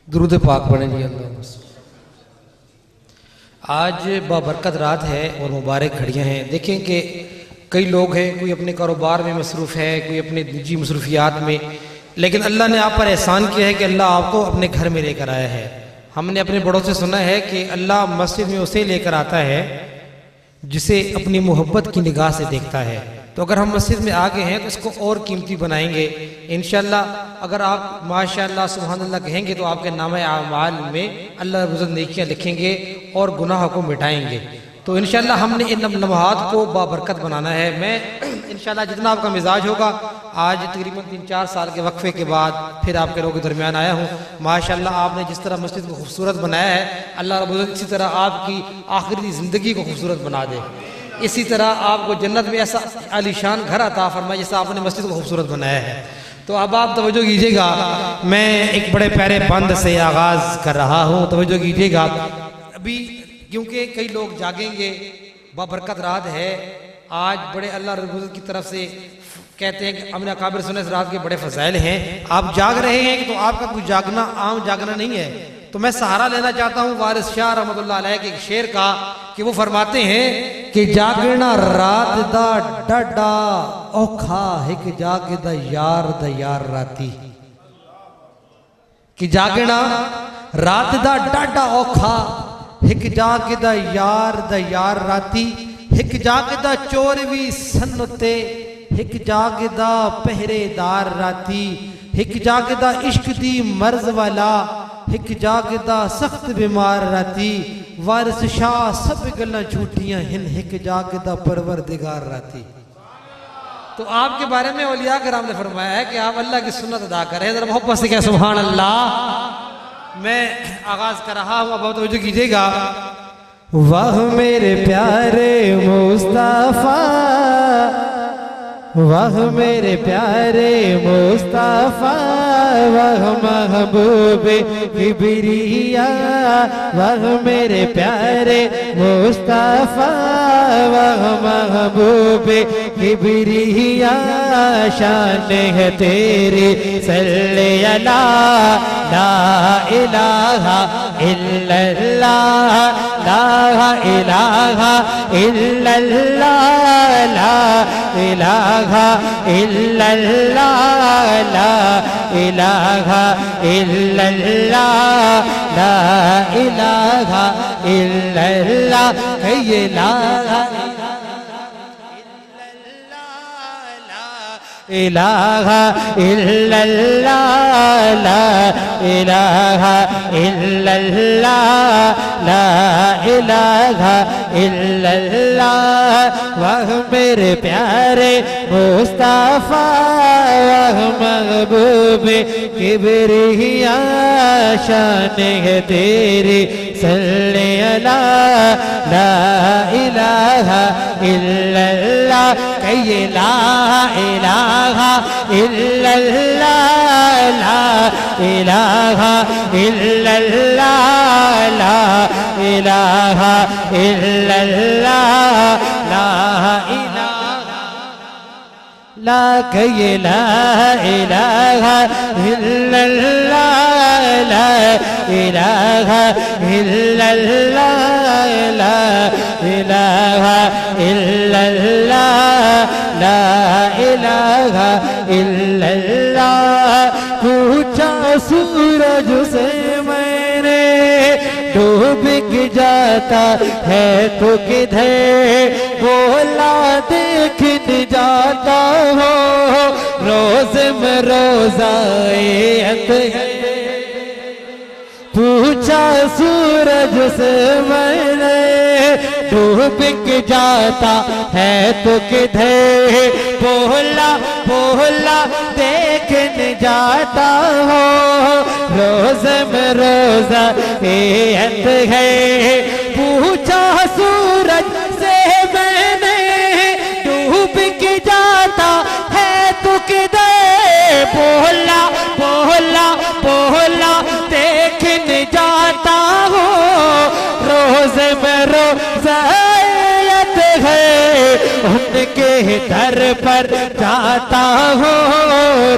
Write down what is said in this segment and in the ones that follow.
दुरूद पाक पढ़ें जी। अल्लाह आज बाबरकत रात है और मुबारक घड़ियाँ हैं। देखें कि कई लोग हैं, कोई अपने कारोबार में मसरूफ़ है, कोई अपने निजी मसरूफियात में, लेकिन अल्लाह ने आप पर एहसान किया है कि अल्लाह आपको अपने घर में लेकर आया है। हमने अपने बड़ों से सुना है कि अल्लाह मस्जिद में उसे लेकर आता है जिसे अपनी मोहब्बत की निगाह से देखता है। तो अगर हम मस्जिद में आ गए हैं तो इसको और कीमती बनाएंगे इंशाअल्लाह। अगर आप माशाअल्लाह सुभानअल्लाह कहेंगे तो आपके नामे आमाल में अल्लाह रब्बुल नेकियां लिखेंगे और गुनाह को मिटाएंगे। तो इंशाअल्लाह हमने इन नमाज़ को बाबरकत बनाना है। मैं इंशाअल्लाह जितना आपका मिजाज होगा, आज तकरीबन 3-4 साल के वक्फे के बाद फिर आपके लोगों के दरमियान आया हूँ। माशाअल्लाह आपने जिस तरह मस्जिद को खूबसूरत बनाया है, अल्लाह रब्बुल इसी तरह आपकी आखिरी ज़िंदगी को खूबसूरत बना दे। इसी तरह आपको जन्नत में ऐसा आलीशान घर अता फरमाए जैसा आपने मस्जिद को खूबसूरत बनाया है। तो अब आप तवज्जो कीजिएगा, मैं एक बड़े प्यारे बंद से आगाज़ कर रहा हूँ, तवज्जो कीजिएगा अभी, क्योंकि कई लोग जागेंगे। बाबरकत रात है आज, बड़े अल्लाह रब्बुल की तरफ से कहते हैं कि हमने अकाबिर सुने इस रात के बड़े फजाइल हैं। आप जाग रहे हैं तो आपका कोई जागना आम जागना नहीं है। तो मैं सहारा लेना चाहता हूँ वारिस शाह रहमतुल्लाह अलैह के एक शेर का, कि वो फरमाते हैं कि जागना रात दा डाडा औखा हिक जागदा यार राती। कि जागना रात दा डाडा औखा हिक जागदा यार राती। हिक जागदा चोर भी सन्नते हिक जागदा पहरेदार राती। हिक जागदा इश्क दी मर्ज वाला हिक जागदा सख्त बीमार राती। वारिस शाह सब गल्लां झूठियां हिन हिक जागदा परवरदिगार राती। तो आपके बारे में औलिया कराम ने फरमाया है कि आप अल्लाह की सुन्नत अदा करें। जरा मोहब्बत से क्या सुभान अल्लाह। मैं आगाज कर रहा हूँ, अब तवज्जो कीजिएगा। वाह मेरे प्यारे मुस्तफा, वाह मेरे प्यारे मुस्तफा, वाह महबूबे किबरिया, वाह मेरे प्यारे मुस्तफा, वाह महबूबे किबरिया। शान है तेरी सल्ले अला ला इलाहा इल्लल्लाह, ला इलाहा इल्लल्लाह, ला इलाहा इल्लल्लाह, ला इलाहा इल्लल्लाह, ला इलाहा इल्लल्लाह। कहिए ला इलाहा इल्लल्लाह, ला इलाहा इल्लल्लाह, ला इलाहा इल्लल्लाह। वाह मेरे प्यारे मुस्तफा, वाह महबूबे किबरिया। शान है तेरी सल्ले अला ला इलाहा इल्लल्लाह। कहिए ला इलाहा इल्लल्लाह, ला इलाहा इल्लल्लाह, ला इलाहा इल्लल्लाह, ला इलाहा ला। कहिए ला इलाहा इल्लल्लाह, ला इलाहा इल्लल्लाह, ला इलाहा इल्लल्लाह, ला इलाहा इल्लल्लाह। पूछा सूरज से मैंने डूब के जाता है तो किधर, बोला देखने जाता हो रोज में रोज़ायत है। पूछा सूरज से मैंने डूब के जाता है तो किधर, बोला बोला देखने जाता हो रोज में रोज़ा एत है। पूछा सूरज से मैंने डूब के जाता है तो किधर, बोला बोला बोला देखने जाता हो रोज में रोज़ायत है। उनके दर पर जाता हूँ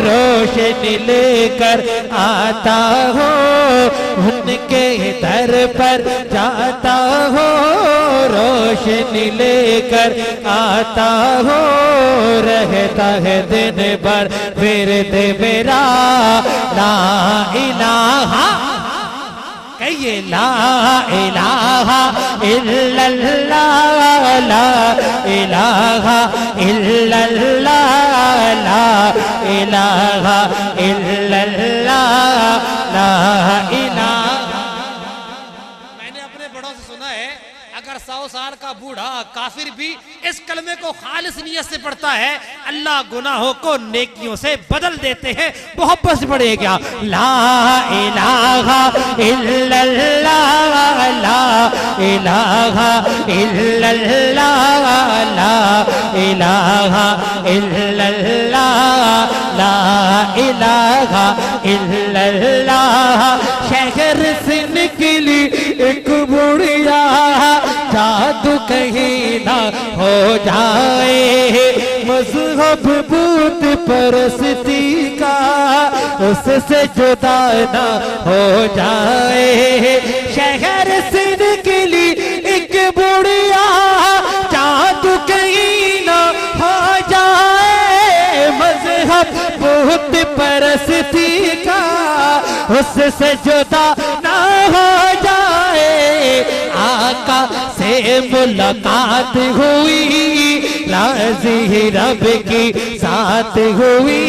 रोशनी लेकर आता हूँ, उनके दर पर जाता हो, रोशनी लेकर आता हो, रहता है दिन भर विरद मेरा ला इलाहा, कहिए ला इलाहा इल्लल्लाह, ला इलाहा इल्लल्लाह, ला इलाहा इल्लल्लाह, ला इलाहा। मैंने अपने बड़ों से सुना है अगर 100 साल का बूढ़ा काफिर भी इस कलमे को खालिस नियत से पढ़ता है, अल्लाह गुनाहों को नेकियों से बदल देते हैं। मोहब्बत से पढ़िएगा ला इलाहा इल्लल्लाह, ला इलाहा इल्लल्लाह, ला इलाहा इल्लल्लाह, ला इलाहा इल्लल्लाह। शहर से निकली एक बुढ़िया, जादू कहीं ना हो जाए, मज़हब बूत परस्ती का उससे जुदा ना हो जाए। शहर से निकली एक बुढ़िया, जादू कहीं ना हो जाए, मज़हब बूत परस्ती का उससे जुदा ना हो जाए। आका से मुलाकात हुई, राज़ी रब की साथ हुई,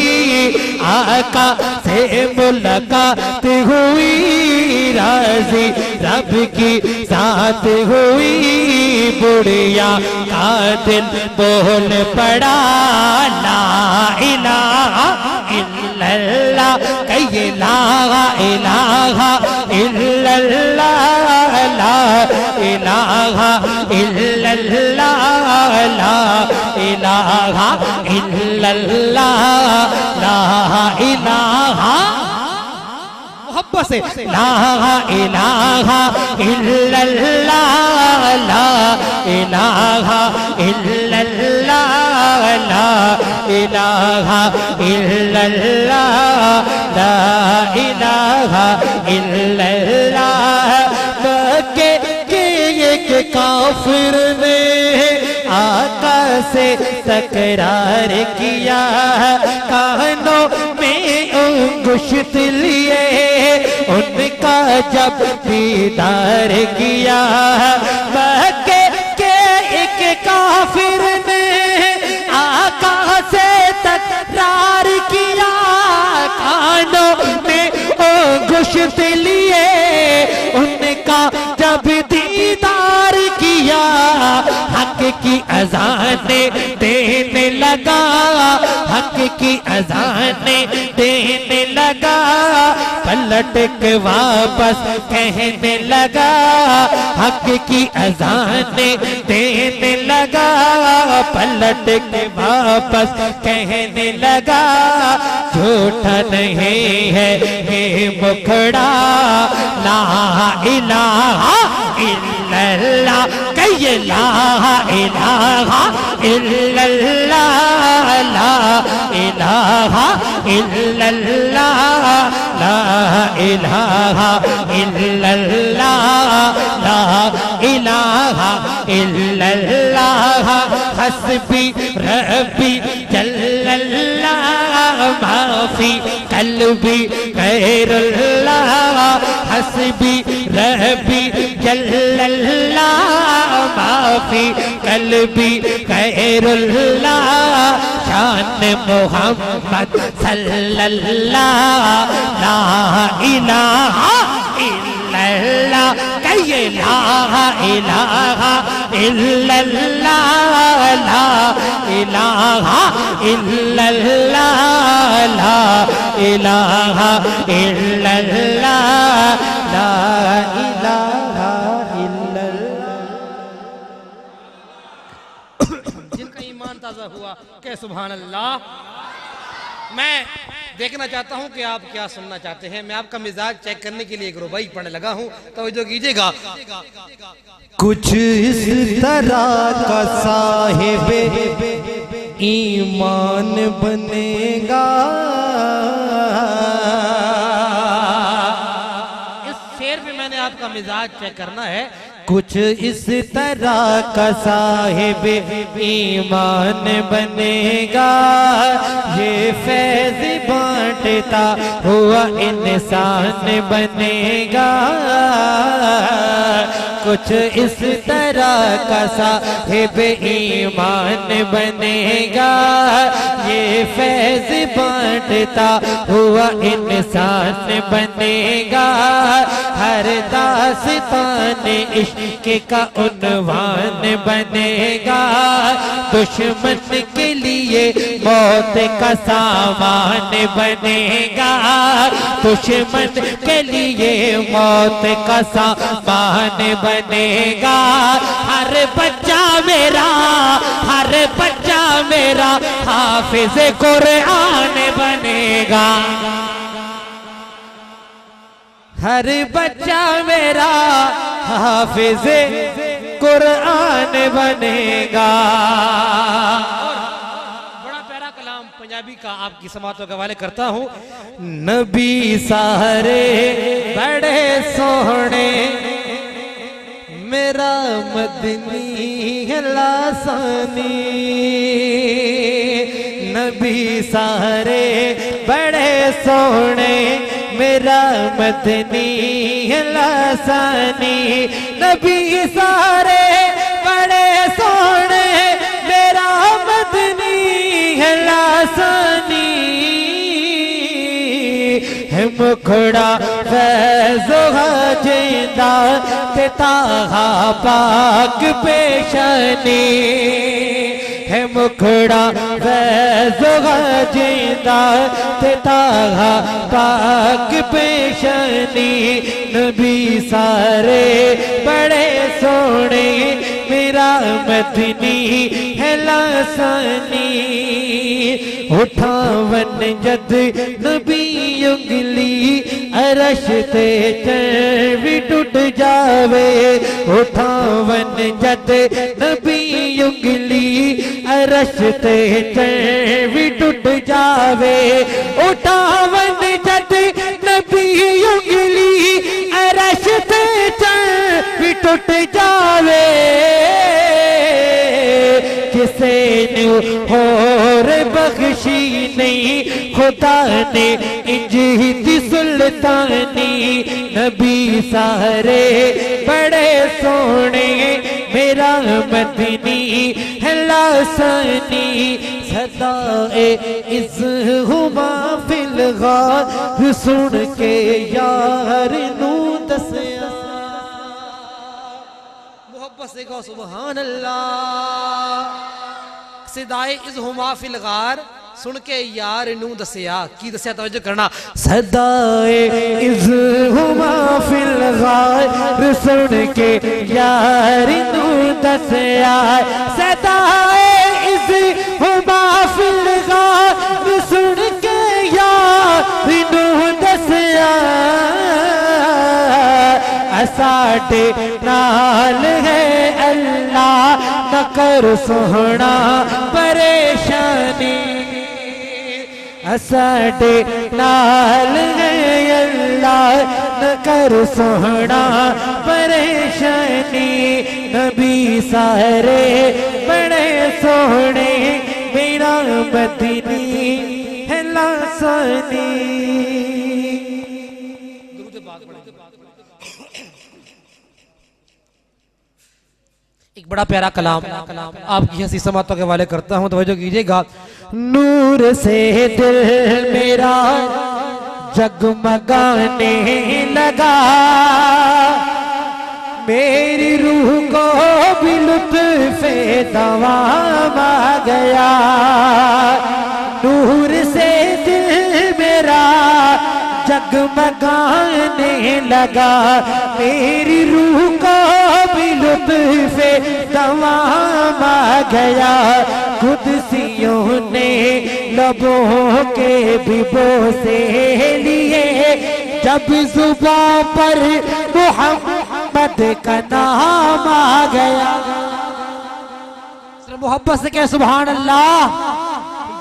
आका से मुलाकात हुई, राज़ी रब की साथ हुई। बुढ़िया का दिल बोल पड़ा ला इलाहा इल्लल्लाह, कहिए ला इलाहा इल्लल्लाह, ला इलाहा इल्लल्लाह, ला इलाहा इल्लल्लाह, ला इलाहा। मोहब्बत से ला इलाहा इल्लल्लाह, ला इलाहा इल्लल्लाह, ला इलाहा इल्लल्लाह, ला इलाहा इल्लल्लाह। मक्के के एक काफिर ने आका से तकरार किया, कानों में अंगुष्ठ लिए उनका जब दीदार किया। मक्के के एक काफिर ने आका से तकरार किया, कानों में अंगुष्ठ लिए उनका जब दीदार किया। हक की अज़ानें देने लगा, हक की अज़ानें देने लगा, पलट के वापस कहने लगा, हक की अज़ानें देने लगा, पलट के वापस कहने लगा। झूठा नहीं है ये मुखड़ा, ला इलाहा इल्लल्लाह, कहिए ला इलाहा इल्लल्लाह, ला इलाहा इल्लल्लाह, ला इलाहा इल्लल्लाह, ला इलाहा इल्लल्लाह। हस्बी रब्बी जल्लल्लाह, माफी कल्बी गैरुल्लाह, हस्बी रब्बी जल्लल्लाह, माफी कल्बी गैरुल्लाह। शान मोहम्मद सल्लल्लाह, ला इलाहा इल्लल्लाह, कहिए ला इलाहा इल्लल्लाह, ला इलाहा इल्लल्लाह, ला इलाहा इल्लल्लाह, ला इलाहा इल्लल्लाह। जिनका ईमान ताज़ा हुआ के सुभान अल्लाह। मैं देखना चाहता हूं कि आप क्या सुनना चाहते हैं। मैं आपका मिजाज चेक करने के लिए एक रुबाई पढ़ने लगा हूं, तवज्जो कीजिएगा। कुछ इस तरह का साहिब ईमान बनेगा, इस शेर पे मैंने आपका मिजाज चेक करना है। कुछ इस तरह का साहिब ईमान बनेगा, ये फैज़ बांटता हुआ इंसान बनेगा। कुछ इस तरह का साहिब ईमान बनेगा, ये फैज़ बांटता हुआ इंसान बनेगा। हर दास्तान इश्क का उन्वान बनेगा, दुश्मन के लिए मौत का सामान बनेगा, दुश्मन के लिए मौत का सामान बनेगा। हर बच्चा मेरा, हर बच्चा मेरा हाफिज कुरान बनेगा, हर बच्चा मेरा हाफिज कुरान बनेगा। बड़ा प्यारा कलाम पंजाबी का आपकी समातों के हवाले करता हूँ। नबी सारे बड़े सोहने, मेरा मदनी है लासानी। नबी सारे बड़े सोहने, मेरा मदनी है लासानी। नबी सारे बड़े सोहने, मेरा मदनी है लासानी। है मुखड़ा फैज़ो जिंदा ते ताहा पाक पेशानी। है मुखड़ा फैज़ो जिंदा ते ताहा पाक पेशानी। नबी सारे बड़े सोने, मेरा मदनी है लासानी। उठावन जद नबी उंगली, अरश ते चढ़ भी टूट जावे। उठावन जद नबी उंगली, अरश ते चढ़ भी टूट जावे। उठावन जद नबी उंगली, अरश ते चढ़ भी टूट जावे। किसे ने होर बख्शी नहीं, खुदा ने इंज दी सुल्तानी। नबी सारे बड़े सोने, मेरा मदनी है लासानी। सदाए इज़ हुमा फिल गार, सुन के यार नू दसिया। मोहब्बत से कहो सुभान अल्लाह। सिदाए इज़ हुमा फिल गार, सुन के यार नू दसिया। की दसिया तवज्जो करना। सदाए इज़ हुमा फिल गार, सुन के यार नू दसिया। सदाए इज़ हुमा फिल गार, सुन के यार नू दसिया। साडे नाल है अल्लाह, न कर सोहना परेशानी। साडे नाल है अल्लाह, न कर सोहना परेशानी। नबी सारे बड़े सोहने, मेरा मदनी है लासानी। एक बड़ा प्यारा कलाम आपकी हंसी समातों के हवाले करता हूँ, तवज्जो कीजिएगा। नूर से दिल मेरा जगमगाने लगा, मेरी रूह को भी लुत्फ़े दवाम आ गया। नूर से दिल मेरा जगमगाने लगा, मेरी रूह को भी लुत्फ़े दवाम आ गया। कुदसियों ने लबों के भी बोसे लिए, जब जुबां पर मोहम्मद का नाम आ गया। मोहब्बत से क्या सुभान अल्लाह।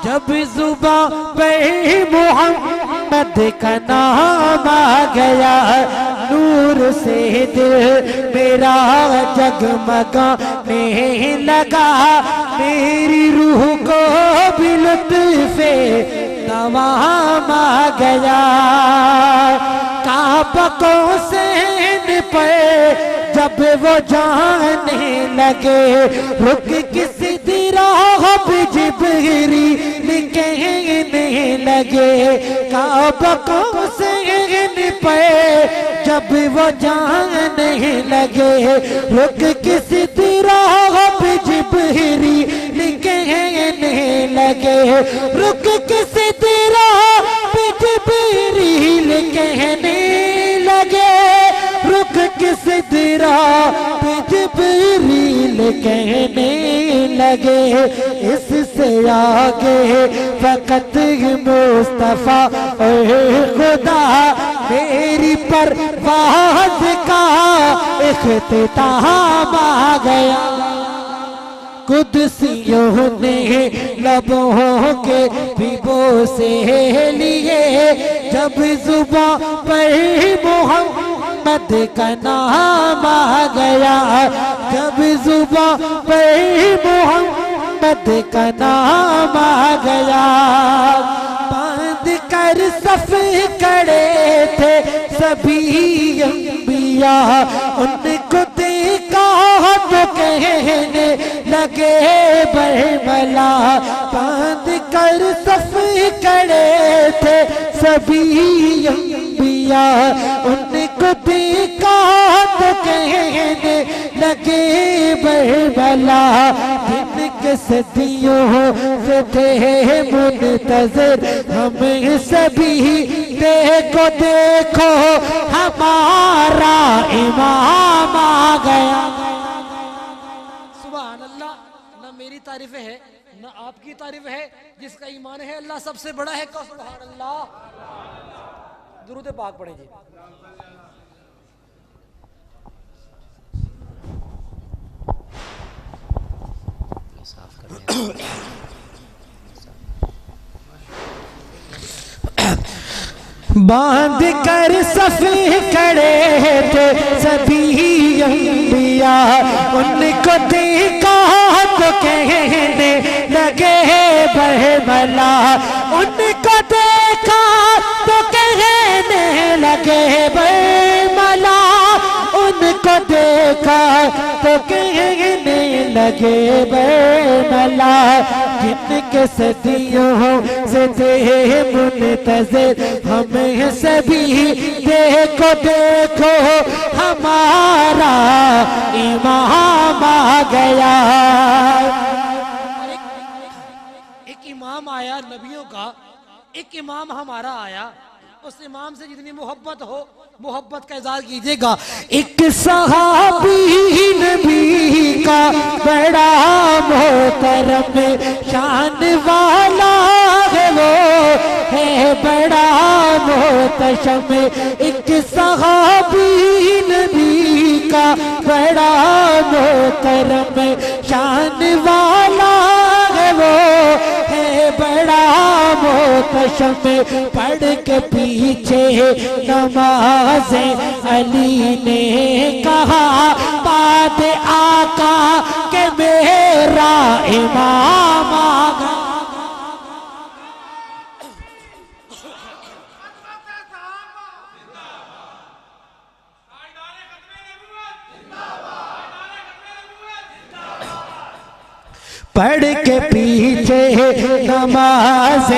जब जुबां पर मोहम्मद का नाम आ गया, नूर से दिल मेरा जगमगाने लगा, मेरी रूह को भी लुत्फ़े तमाम आ गया। काबकों से पर जब वो जाने लगे, रुक किसी राह पे जिब्रील कहने लगे। काबकों से पर जब वो जाने लगे, रुक किसी राह पे जिब्रील कहने लगे, रुक किसी राह पे जिब्रील कहने लगे, रुक किस दिरा पे जिब्रील कहने लगे। इससे आगे फकत मुस्तफा खुदा मेरी परवाज़ का इख्तिताम आ गया। कुदसियों ने लबों के भिगो से लिए, जब जुबां पर मोहम्मद का नाम आ गया, जब जुबां पर मोहम्मद का नाम आ गया। बांध कर सफ खड़े थे सभी अंबिया, उनको देखा तो कहने लगे बरमला। बांध कर सफ खड़े थे सभी अंबिया, उनको देखा तो कहने लगे बरमला। जिनके सदियों से थे मुंतज़िर हमें सभी, देखो देखो हमारा इमाम आ गया। सुभान अल्लाह। ना मेरी तारीफ है ना आपकी तारीफ है, जिसका ईमान है अल्लाह सबसे बड़ा है। कहो सुभान अल्लाह। दुरूद पाक पढ़े जी। बांध कर सफ़े खड़े थे सभी अंबिया, उनको देखा तो कहने लगे बरमला। उनको देखा तो कहने लगे बरमला, उनको देखा तो कहने लगे बरमला। जिनके सदियों से थे मुंतज़िर हमें सभी, देखो देखो हमारा इमाम आ गया। एक इमाम आया नबियों का, एक इमाम हमारा आया। उस इमाम से जितनी मोहब्बत हो मोहब्बत का इज़हार कीजिएगा। एक सहाबी नबी का बड़ा मोहतरम शान वाला है, वो है बड़ा मोहतशम। एक सहाबी नबी का बड़ा मोहतरम शान वाला है, वो है बड़ा मोहतशम। पढ़ के पीछे नमाज अली ने कहा, बाद आका के मेरा इमाम आ गया। पढ़ के पीछे नमाज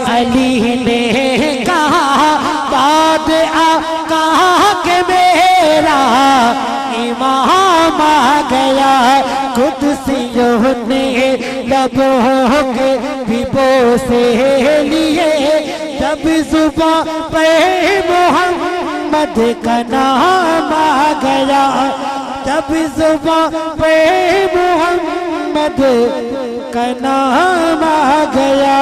अली ने कहा, बाद आका के मेरा इमाम आ गया। कुदसियों ने लबों के भिगो से लिए, जब जुबां पे मोहम्मद का नाम आ गया, जब जुबां पे मोहम्मद का नाम आ गया।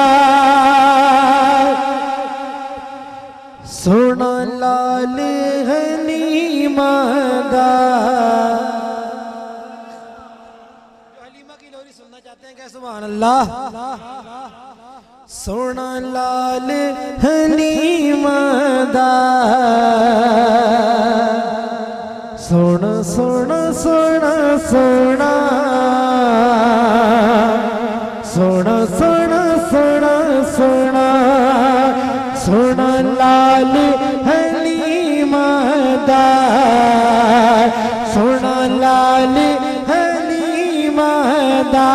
सोना लाल हलीमा दा। हलीमा की लोरी सुनना चाहते हैं क्या? सुभान अल्लाह। सोना लाल हलीमा दा सोना सोना सोना सोना सोना सोना सोना सोना सोना लाल हलीमा दा सोना लाल हलीमा दा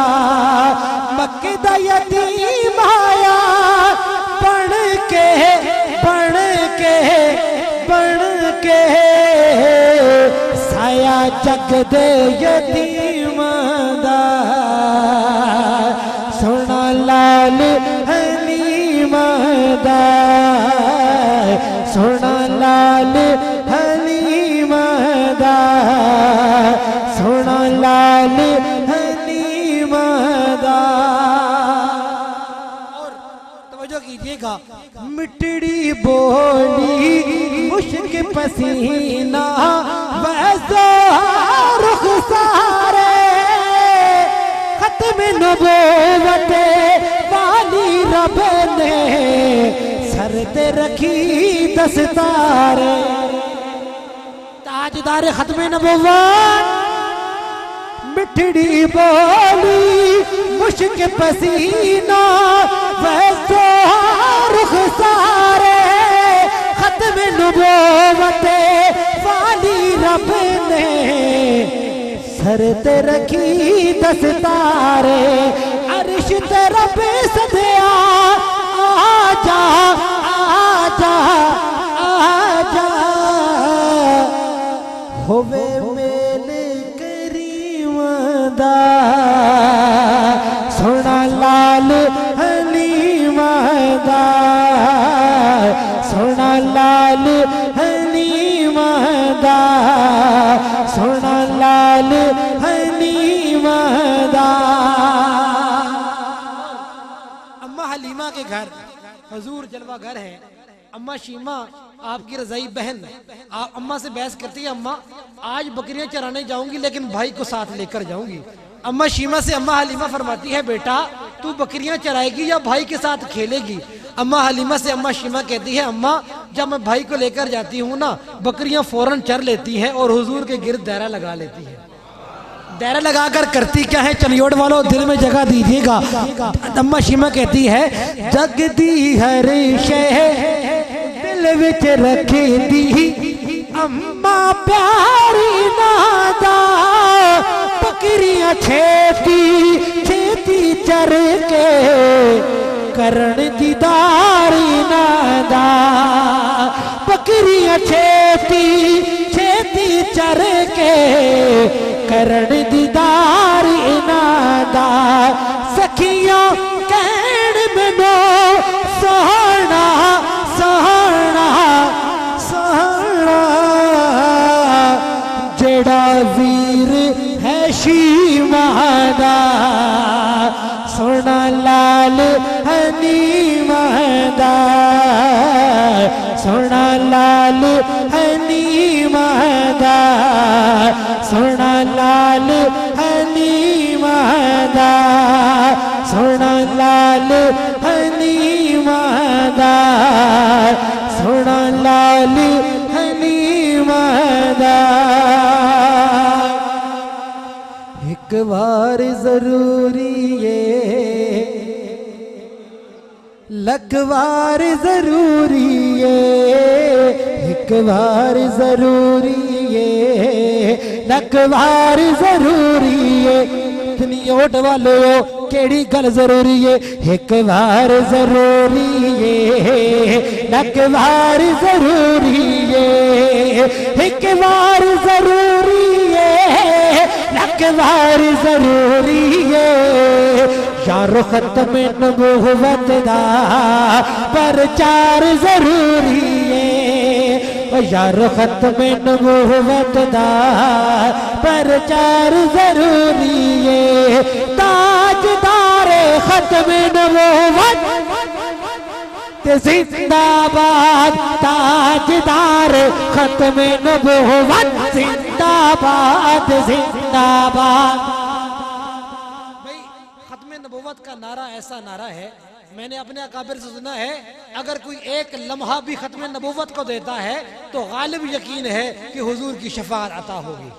मक्के दा यतीम आया बन के साया जग दे यतीम दा सोना लाल हलीमा दा सोना लाल हलीमा दा सोना लाल हलीमा दा। और तवज्जो कीजिएगा, मिटड़ी बोली मुश्क पसीना वैसा रुख सारे खत्म नबूवत वाली रब ने सर ते रखी दस्तार ताजदार खत्म नबूवत मिठड़ी बोली मुश्क पसीना वैसा रुख सारे खत्म नबूवत वाली रब ने सर ते रखी दस्तारे अर्श ते रब सदया आजा आजा आजा होवे मेल करीम दा सोना लाल हलीमा दा सोना लाल हलीमा दा सोना लाल हलीमा दा। अम्मा हलीमा के घर हजूर जलवा घर है। अम्मा शीमा आपकी रजाई बहन आप अम्मा से बहस करती है, अम्मा आज बकरियां चराने जाऊंगी लेकिन भाई को साथ लेकर जाऊंगी। अम्मा शीमा से अम्मा हलीमा फरमाती है, बेटा तू बकरियां चराएगी या भाई के साथ खेलेगी? अम्मा हलीमा से अम्मा शीमा कहती है, अम्मा जब मैं भाई को लेकर जाती हूँ ना बकरियां फौरन चर लेती हैं और हुजूर के गिर्द दायरा लगा लेती है। दायरा लगाकर करती क्या है, चनियोड़ वालों दिल में जगह दीजिएगा। अम्मा शीमा कहती है, जग दी हर शय दिल विच रखे दी अम्मा प्यारी नादा बकरियां छेती छेती चर के करण दीदारी नादा बकरियां छेती छेती चर के करण दीदारी नादा। सखियां कहण मैनू सोहना सोहना सोहना जेड़ा वीर है शीमा दा सोना लाल हलीमा दा सोना लाल हलीमा दा सोना लाल हलीमा दा सोना लाल हलीमा दा सोना लाल हलीमा दा। एक बार जरूरी ये लख बार जरूरी ये एक बार जरूरी ये लख बार जरूरी ये इतनी ओट वाले हो केड़ी गल जरूरी है। एक बार जरूरी ये लख बार जरूरी ये एक बार जरूरी ये लख बार जरूरी है। यारो खत्म नबूवत दा प्रचार जरूरी है। यारो खत्म नबूवत दा प्रचार जरूरी है। ताजदार खत्म नबूवत जिंदाबाद ताजदार खत्म नबूवत जिंदाबाद जिंदाबाद। भाई खत्म नबूवत का नारा ऐसा नारा है मैंने अपने अकाबिर से सुना है अगर कोई एक लम्हा भी खत्म नबूवत को देता है तो गालिब यकीन है कि हुजूर की शफाअत अता होगी।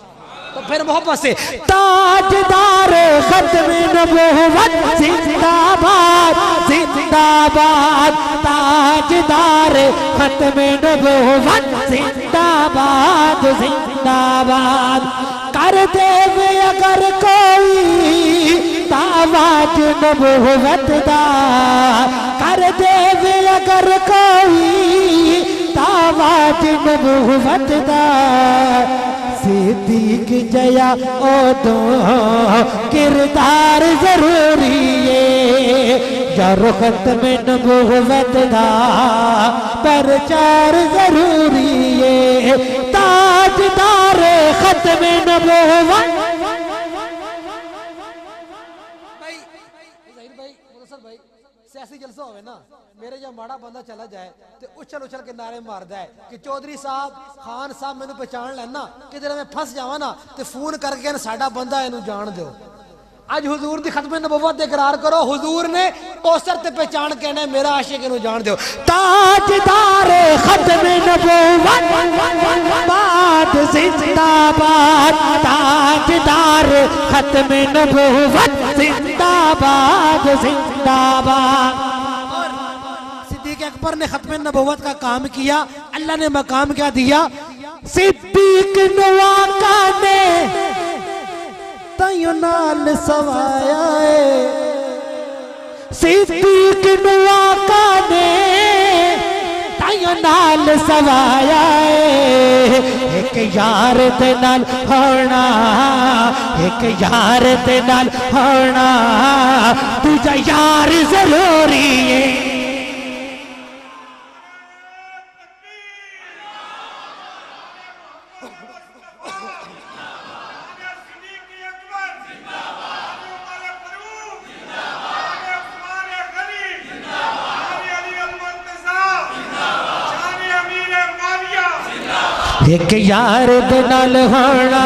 तो फिर मोहब्बत से ताजदार खत्म नबूवत जिंदाबाद जिंदाबाद, ताजदार खत्म नबूवत जिंदाबाद जिंदाबाद। कर देवे अगर कोई दावाज नबूवत दा, कर देवे अगर कोई दावाज नबूवत दा। सिद्दीक जया ओदो किरदार जरूरी है, यारो खत्म नबूवत दा प्रचार जरूरी है। ताजदार खत्म नबूवत। भाई सियासी जलसा होवे ना, मेरे जब माड़ा बंदा चला जाए तो उछल उछल के नारे मारदा है कि चौधरी साहब खान साहब मैंने पहचान लेना, किधर मैं फंस जावा ना तो फोन करके साडा बंदा इनू जान दो। आज हुजूर दी खत्म नबूवत दे इकरार करो, हुजूर ने पोस्टर ते पहचान कहना मेरा आशिक इनू जान दो। ताजदार खत्म नबूवत बाद जिंदाबाद, ताजदार खत्म नबूवत जिंदाबाद जिंदाबाद। सिद्दीक अकबर ने खत्म नबूवत का काम किया, अल्लाह ने मकाम क्या दिया? सिद्दीक नवाका ने तयो नाल सवाया है, सिद्दीक नवाका ने तयो नाल सवाया है। एक यार दे नाल होना, एक यार दे नाल होना, तुझा यार जरूरी है। एक यार दे नाल होना,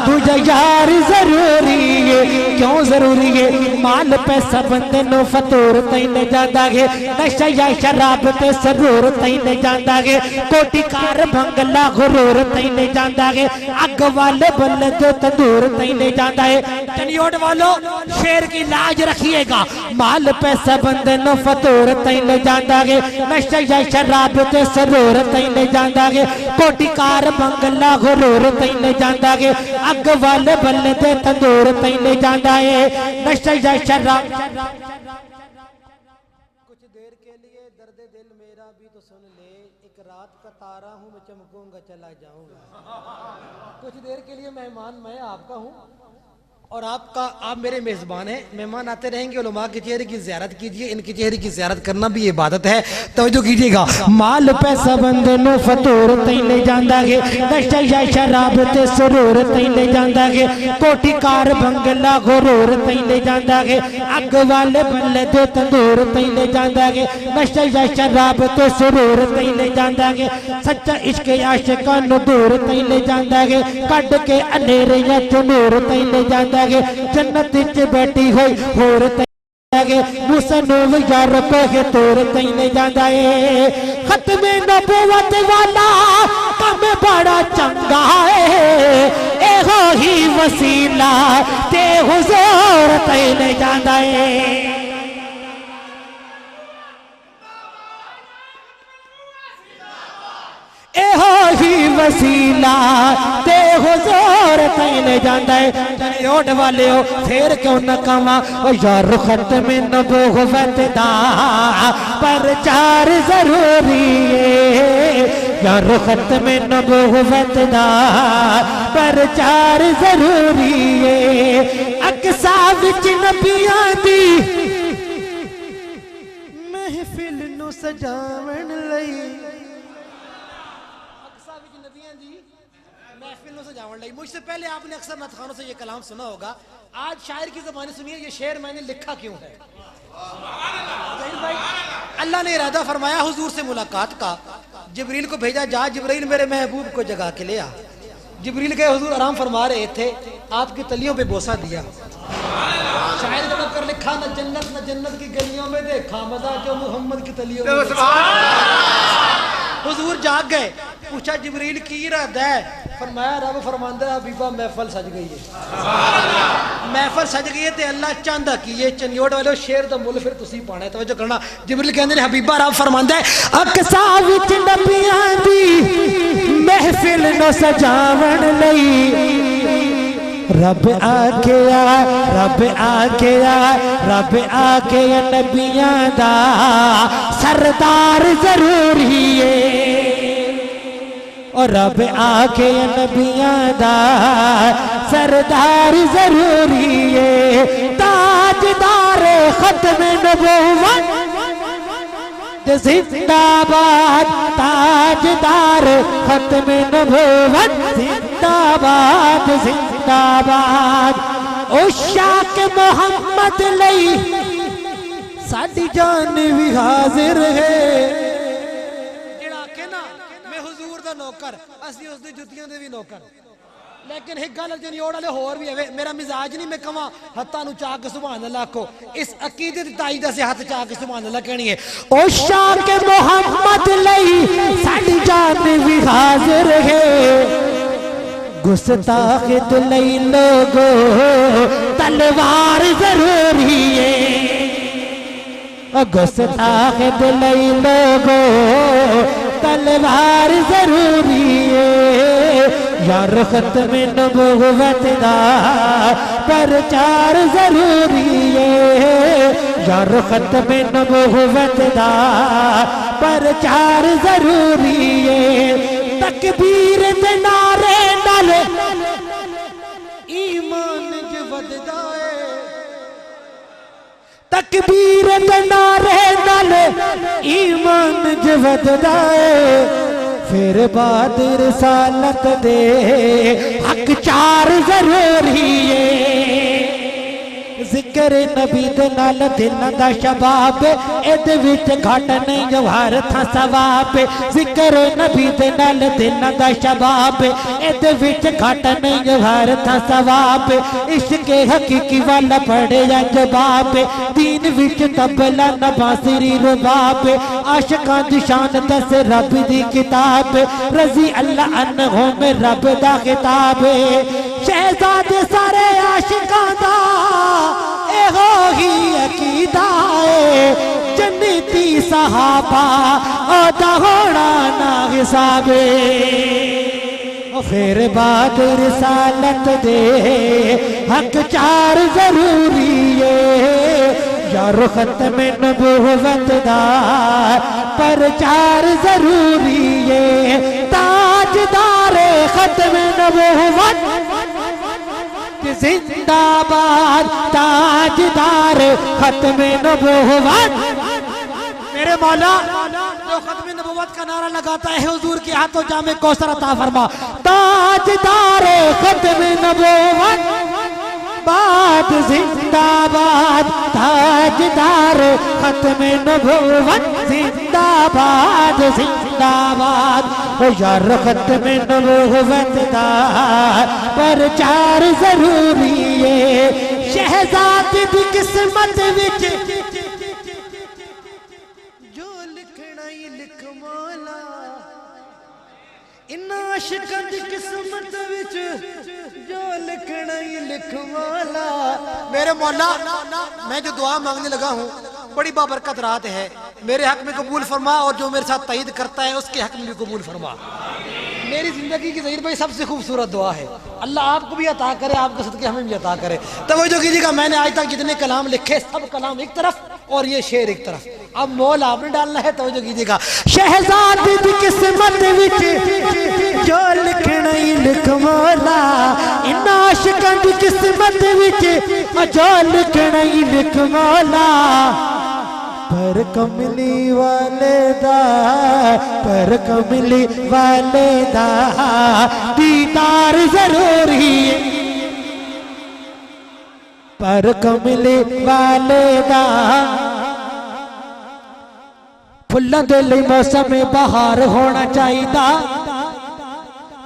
तुझा यार जरूरी है। क्यों जरूरी है? माल पैसा बंदे नो फतूर तैने जांदा है, नशा या शराब ते सरूर तैने जांदा है, कोटी कार बंगला गुरूर तैने जांदा है, अग वाले बल्ले जो तंदूर तैने जांदा है। टनियोट वालों शेर की लाज रखिएगा, माल पैसा बंदे नो फतूर तैने जांदा है, नशा या शराब ते सरूर तैने जांदा है, कोटी कार बंगला गुरूर तैने जांदा है, अग वाले बल्ले ते तंदूर तैने जांदा है, नशा या शराब। कुछ देर के लिए दर्द दिल मेरा भी तो सुन ले, एक रात का तारा हूँ मैं चमकूंगा चला जाऊंगा। कुछ देर के लिए मेहमान मैं आपका हूँ और आप मेरे मेज़बान हैं। मेहमान आते रहेंगे, उलमा के चेहरे की ज़ियारत कीजिए, इनके चेहरे की ज़ियारत करना भी इबादत है, तवज्जो कीजिएगा। माल पैसा बंदे नो फतूर तैने जांदा है, नशा या शराब ते सुरूर तैने जांदा है, कोठी कार बंगला गुरूर तैने जांदा है, अग वाले बल्ले दे तंदूर तैने जांदा है, नशा या शराब ते सुरूर तैने जांदा है, सच्चा इश्क आशिकां नु दूर तैने जांदा है, कड के अंधेरे या चुनूर तैने जांदा है, जन्नत विच बैठी होई होर मुसनूव यार पे तोर तैने जांदा है। खत्म नबूवत वाला कम बड़ा चंगा है, एहो ही वसीला ते हुजूर तैने जांदा है। एहो ही वसीला ते हुजूर तैने जांदा है। टनियोट वाले हो फिर क्यों न कमा यार खत्म नबूवत दा प्रचार जरूरी है, यार खत्म नबूवत दा प्रचार जरूरी है। अक्सा विच नबियां दी महफिल नु सजावण लई, मुझसे पहले आपने अक्सर नत खानों से ये कलाम सुना होगा। आज शायर की ज़बानी सुनिए, ये शेर मैंने लिखा क्यों है। भाई अल्लाह ने इरादा फरमाया हुजूर से मुलाकात का, जिब्रील को भेजा, जा जिब्रील मेरे महबूब को जगा के ले आ। जिब्रील गए, हुजूर आराम फरमा रहे थे, आपकी तलियों पे बोसा दिया। शायर ने कर लिखा न जन्नत की गलियों में देखा मजा जो मोहम्मद की तलियों में हुजूर जाग गए, पूछा जिब्रील की इरादा है? फरमाया रब फरमांदा है हबीबा महफल सज गई है, महफल सज गई है ते अल्लाह चाहता की ये चंडियोड़ वाले शेर दा मुल फिर तुसी पाना है। तवज्जो करना, जिब्रील कहंदे ने हबीबा रब फरमांदा है अकसा विच नबियां दी महफिल नो सजावण लई रब आखिया रब आखिया रब आखिया नबियां दा सरदार जरूरी है और रब आके नबियां दा सरदार जरूरी है ताजदार खत्म नबूवत जिंदाबाद ताजदार खत्म नबूवत जिंदाबाद जिंदाबाद ओ शाक मोहम्मद लई साडी जान भी हाजिर है नौकर असि उसकी जुतियां दे भी नौकर। लेकिन एक गल जनियोड़ वाले होर भी है, मेरा मिजाज नहीं मैं कहां हत्थां नु चाक सुभान अल्लाह को इस अकीदे दी ताई दसे हाथ चाक सुभान अल्लाह कहनी है ओ शाक मोहम्मद लई साडी जान भी हाजिर है गुस्ताख लई लोगो तलवार जरूरी है गुस्ताख लई लोगो तलवार जरूरी है यार खत्म नबूवत दा प्रचार जरूरी है यार खत्म नबूवत दा प्रचार जरूरी है तकबीर दे नारे नाल ईमान ज वधदा है तकबीर दे नारे नाल ईमान ज वधदा है फिर बाद रिसालत दे हक चार जरूरी है जिक्र नबी दे नाल दिन दा शबाब एदे विच घट नहीं जवाहर था सवाब जिक्र नबी दे नाल दिन दा शबाब एदे विच घट नहीं जवाहर था सवाब इश्क हकीकी वाला पढ़े या जवाब दीन विच तबला नबासिरी रुबाब आशिकां दी शान दस रब दी किताब रजी अल्लाह अन्हो में रब दा खिताब शहजादे सारे आशिकां दा एहो ही अकीदा है जन्नती सहाबा ओदा होना ना हिसाबे फिर बाद रिसालत दे हक चार जरूरी है यार खत्म नबूवत दा प्रचार जरूरी है ताजदार खत्म नबूवत जिंदाबाद ताजदार खत्म नबूवत। मेरे मौला जो खत्म नबूवत का नारा लगाता है हुजूर के हाथों जामे कौसर अता फरमा ताजदार खत्म नबूवत बाद जिंदाबाद ताजदार खत्म नबूवत जिंदाबाद जिंदाबाद यार खत्म नबूवत दा प्रचार जरूरी है शहजादी दी किस्मत विच जो लिखना ही लिख मौला इन्ना आशिकां दी किस्मत विच जो लिखना ही लिख मौला। मेरे मौला मैं जो दुआ मांगने लगा हूँ बड़ी बाबरकत रात है मेरे हक में कबूल फरमा और जो मेरे साथ तईद करता है उसके हक में भी कबूल फरमा। मेरी जिंदगी की ज़हीर भाई सबसे खूबसूरत दुआ है अल्लाह आपको भी अता करे आपके सदके हमें भी अता करे। तवज्जो कीजिएगा मैंने आज तक जितने कलाम लिखे सब कलाम एक तरफ और ये शेर एक तरफ अब मोल आपने डालना है। तवज्जो कीजिएगा शहजादी दी किस्मत विच जो लिखना ही लिख मौला इन्ना आशिकां दी किस्मत विच जो लिखना ही लिख मौला पर कमली वाले दा दीदार जरूरी है पर कमली वाले दा फुल्लां दे लई मौसम बहार होना चाहिदा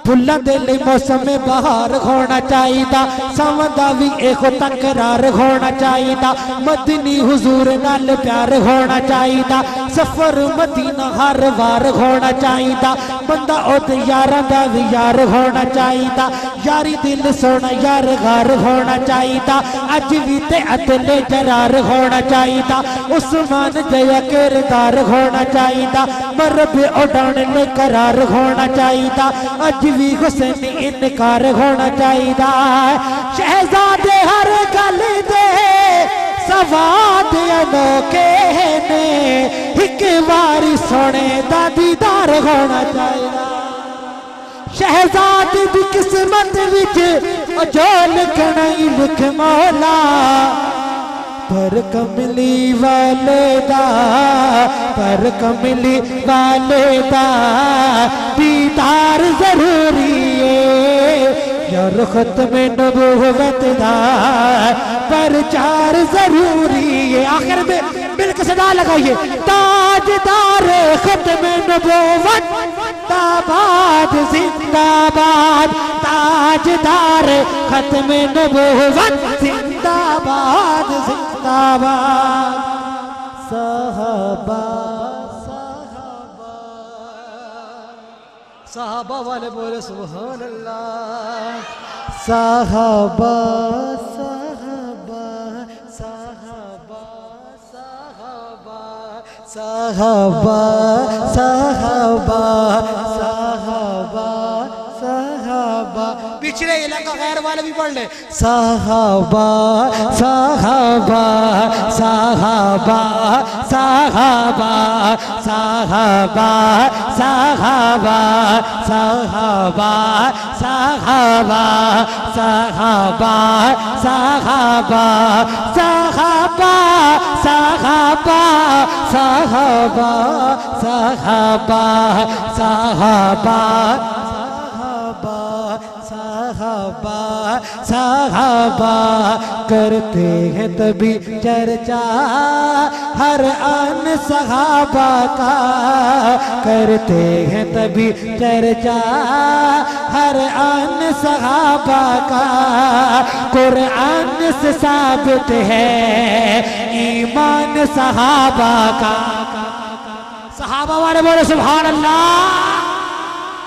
फुल्लां दे लई मौसम बहार होना चाहिदा, सावंदा भी एक तकरार होना चाहिदा, मदनी हुजूर नाल प्यार होना चाहिदा, सफर मदीना हर वार होना चाहिदा, बंदा ओदे यारां दा भी यार होना चाहिदा, यारी दिल सोना यार घर होना चाहिदा, अज भी ते अदले जरार होना चाहिदा, उस्मान जया किरदार होना चाहिदा, मरब उड़ान ले करार होना चाहिदा, अज भी हुसैन इनकार होना चाहिदा। शहजादे हर गल दे सवाद अनोखे ने, एक बारी सोने दा दीदार होना चाहिदा। शहजाद दी किस्मत विच जो लिखना ही लिख मौला, पर कमली वाले दा, पर कमली वाले दा दीदार जरूरी है, यार खत्म नबूवत दा प्रचार जरूरी है। आखिर में मिलकर सदा लगाइए, ताजदार खत्म नबूवत जिंदाबाद जिंदाबाद, ताजदार खत्म नबूवत जिंदाबाद जिंदाबाद। साहबा साहबा वाले बोले सुभान अल्लाह। साहबा साहबा साहबा साहबा साहबा साहबा साहबा साहबा। पिछले इलाका गैर वाले भी पढ़ ले। साहबा साहबा साहबा साहबा साहबा साहबा साहबा साहबा साहबा साहबा साहबा साहबा साहबा साहबा साहबा साहबा साहबा करते हैं तभी चर्चा हर आन सहाबा का, करते हैं तभी चर्चा हर आन सहाबा का, कुरान से साबित है ईमान सहाबा का। सहाबा वाले बोले सुभान अल्लाह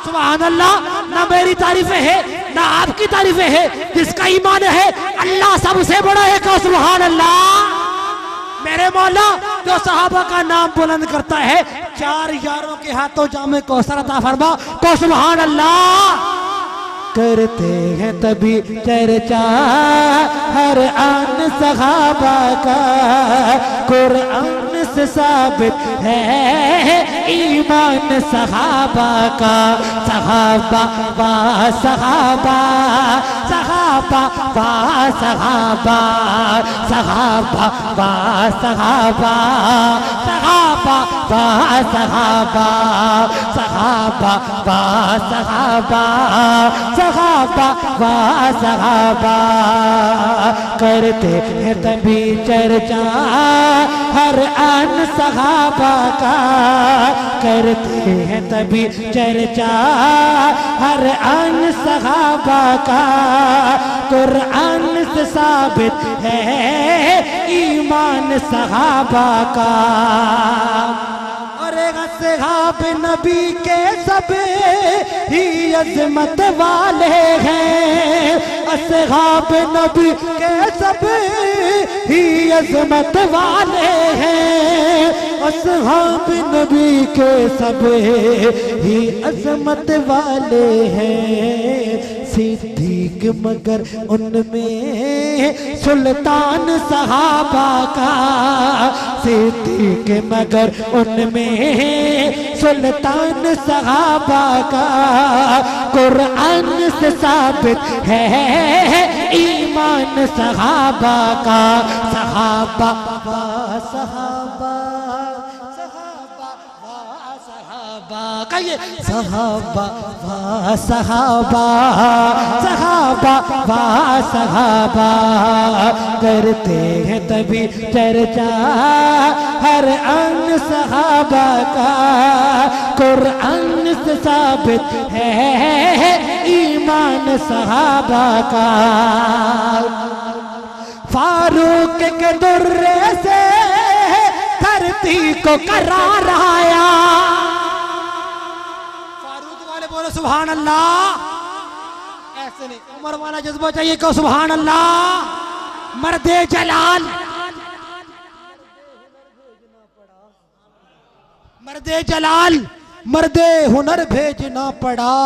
सुभान अल्लाह। ना मेरी तारीफें है ना आपकी तारीफें है, जिसका ईमान है अल्लाह सबसे बड़ा है, कहो सुभान अल्लाह। मेरे मौला जो सहाबा का नाम बुलंद करता है, चार यारों के हाथों जामे कौसर अता फरमा, कहो सुभान अल्लाह। करते हैं तभी चर्चा हर आन सहाबा का, कुरान से साबित है ईमान सहाबा का। सहाबा बा सहाबा सहाबा बा सहाबा सहाबा बा सहाबा सहाबा बा सहाबा सहाबा बा सहाबा सहाबा वा सहाबा। करते हैं तभी चर्चा हर आन सहाबा का, करते हैं तभी चर्चा हर आन सहाबा का, कुरान से साबित है ईमान सहाबा का। असहाब नबी के सब ही अजमत वाले हैं, असहाब नबी के सब ही अजमत वाले हैं, असहाब नबी के सब ही अजमत वाले हैं। सिद्दीक मगर उनमें सुल्तान सहाबा का, सिद्दीक मगर उनमें सुल्तान सहाबा का, कुरान से साबित है ईमान सहाबा का। सहाबा वा सहाबा सहाबा वा सहाबा कहिए सहाबा वाह सहाबा, सहाबा वाह सहाबा, करते हैं तभी चर्चा हर अन्य सहाबा का। कुरान से साबित है ईमान सहाबा का। फारूक के दुर्रे से धरती को करार आया। फारूक वाले बोलो सुभान अल्लाह। ऐसे नहीं, उमर वाला जज्बा चाहिए को सुभान अल्लाह। मर्दे जलाल, मर्दे जलाल, मर्दे हुनर भेजना पड़ा।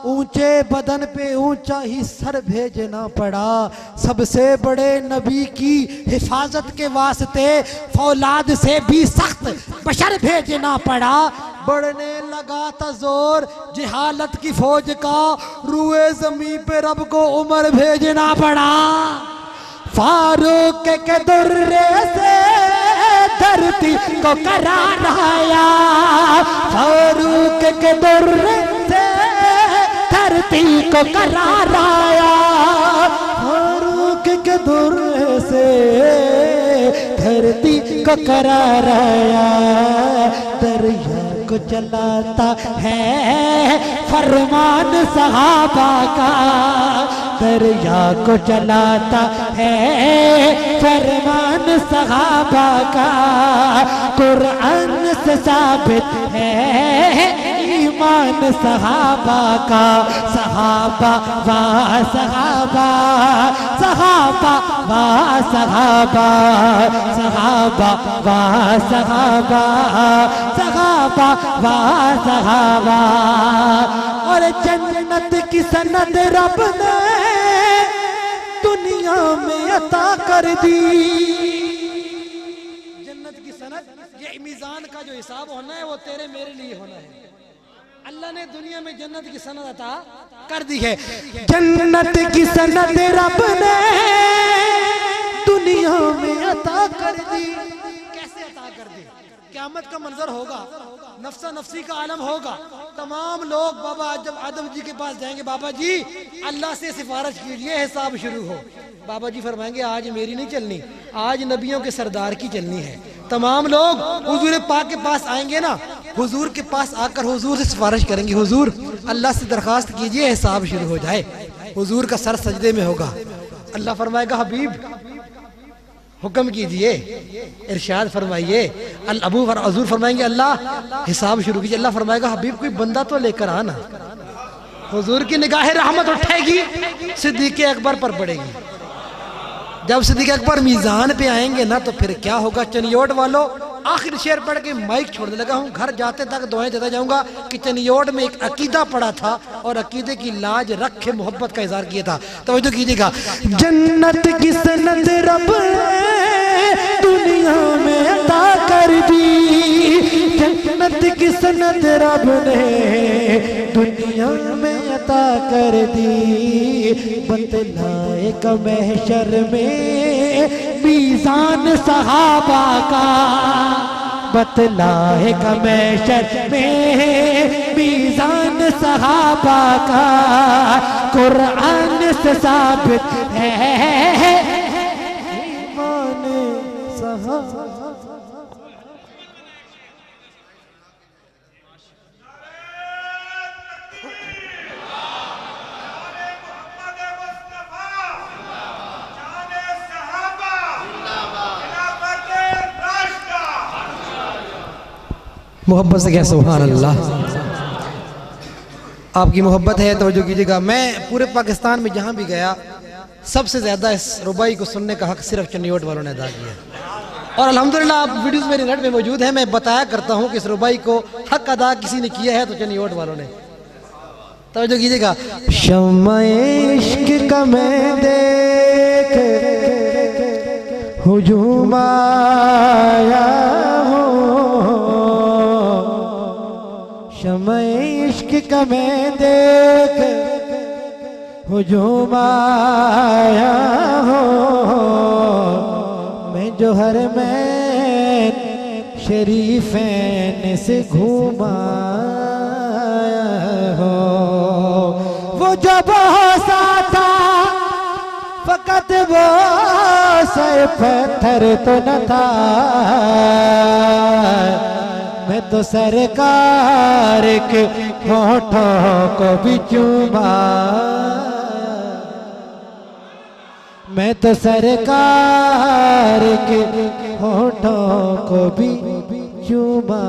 ऊंचे बदन पे ऊंचा ही सर भेजना पड़ा। सबसे बड़े नबी की हिफाजत के वास्ते फौलाद से भी सख्त बशर भेजना पड़ा। बढ़ने लगा था जोर जिहालत की फौज का। रुए जमी पे रब को उमर भेजना पड़ा। फारूक के दुर्रे से धरती को करार आया। फारूक के दुर्रे से धरती को करार आया। फारूक के दुर्रे से धरती को करार आया। दरिया को चलाता है फरमान सहाबा का। दरिया को चलाता है फरमान सहाबा का। कुरान से साबित है ईमान सहाबा का। सहाबा वाह सहाबा, सहाबा वाह सहाबा, सहाबा वाह सहाबा, सहाबा वाह सहाबा। और जन्नत की सनद रब ने दुनिया में अता कर दी। जन्नत की सनद, ये मीज़ान का जो हिसाब होना है वो तेरे मेरे लिए होना है। अल्लाह ने दुनिया में जन्नत की सनद अता कर दी है। जन्नत की सनद रब ने दुनिया में अता कर दी। कैसे अता कर दी? क़यामत का मंजर होगा, नफ्सा नफ्सी का आलम होगा। तमाम लोग बाबा आदम जी के पास जाएंगे, बाबा जी अल्लाह से सिफारिश कीजिए हिसाब शुरू हो। बाबा जी फरमाएंगे आज मेरी नहीं चलनी, आज नबियों के सरदार की चलनी है। तमाम लोग हुजूर पाक के पास आएंगे ना, हुजूर के पास आकर हुजूर से सिफारिश करेंगे, हुजूर अल्लाह से दरखास्त कीजिए हिसाब शुरू हो जाए। हुजूर का सर सजदे में होगा। अल्लाह फरमाएगा हबीब हुक्म कीजिए, इरशाद फरमाइए। अबू हजूर फरमाएंगे अल्लाह हिसाब शुरू कीजिए। अल्लाह फरमाएगा हबीब कोई बंदा तो लेकर आना। हुजूर की निगाह रहमत उठेगी, सिद्दीक़ अकबर पर पड़ेगी। जब सिद्दीक़ अकबर मीज़ान पे आएंगे ना तो फिर क्या होगा। चनियोट वालों आखिर शेर पढ़ के माइक छोड़ने लगा हूँ। घर जाते तक दुआएं देता जाऊंगा कि चनियोट में एक अकीदा पड़ा था और अकीदे की लाज रखे मोहब्बत का इजहार किया था। तवज्जो कीजिएगा। जन्नत की सनद रब दुनिया में अता कर दी। जन्नत की सनद रब ने दुनिया में अता कर दी। बतलाए का महशर में मीज़ान सहाबा का। बतलाए का महशर में मीज़ान सहाबा का। कुरान से साबित है ईमान सहाबा। मोहब्बत से क्या सुभान अल्लाह। आपकी मोहब्बत है तो जो कीजिएगा। मैं पूरे पाकिस्तान में जहाँ भी गया सबसे ज़्यादा इस रुबाई को सुनने का हक सिर्फ चनियोट वालों ने अदा किया। और अल्हम्दुलिल्लाह आप वीडियोस मेरे नेट में मौजूद है। मैं बताया करता हूँ कि इस रुबाई को हक अदा किसी ने किया है तो चनियोट वालों ने। तो जो कीजिएगा। शम्मा-ए इश्क का मैं देख हुजूम आया हूँ। शम्मा-ए इश्क का मैं देख हुजूम आया हूँ। मैं जो हर मैं शरीफैन से घूमा हो। वो जो बोसा था फकत वो से पत्थर तो न था, मैं तो सरकार के होठों को भी चूमा, मैं तो सरकार के होठों को भी चूमा।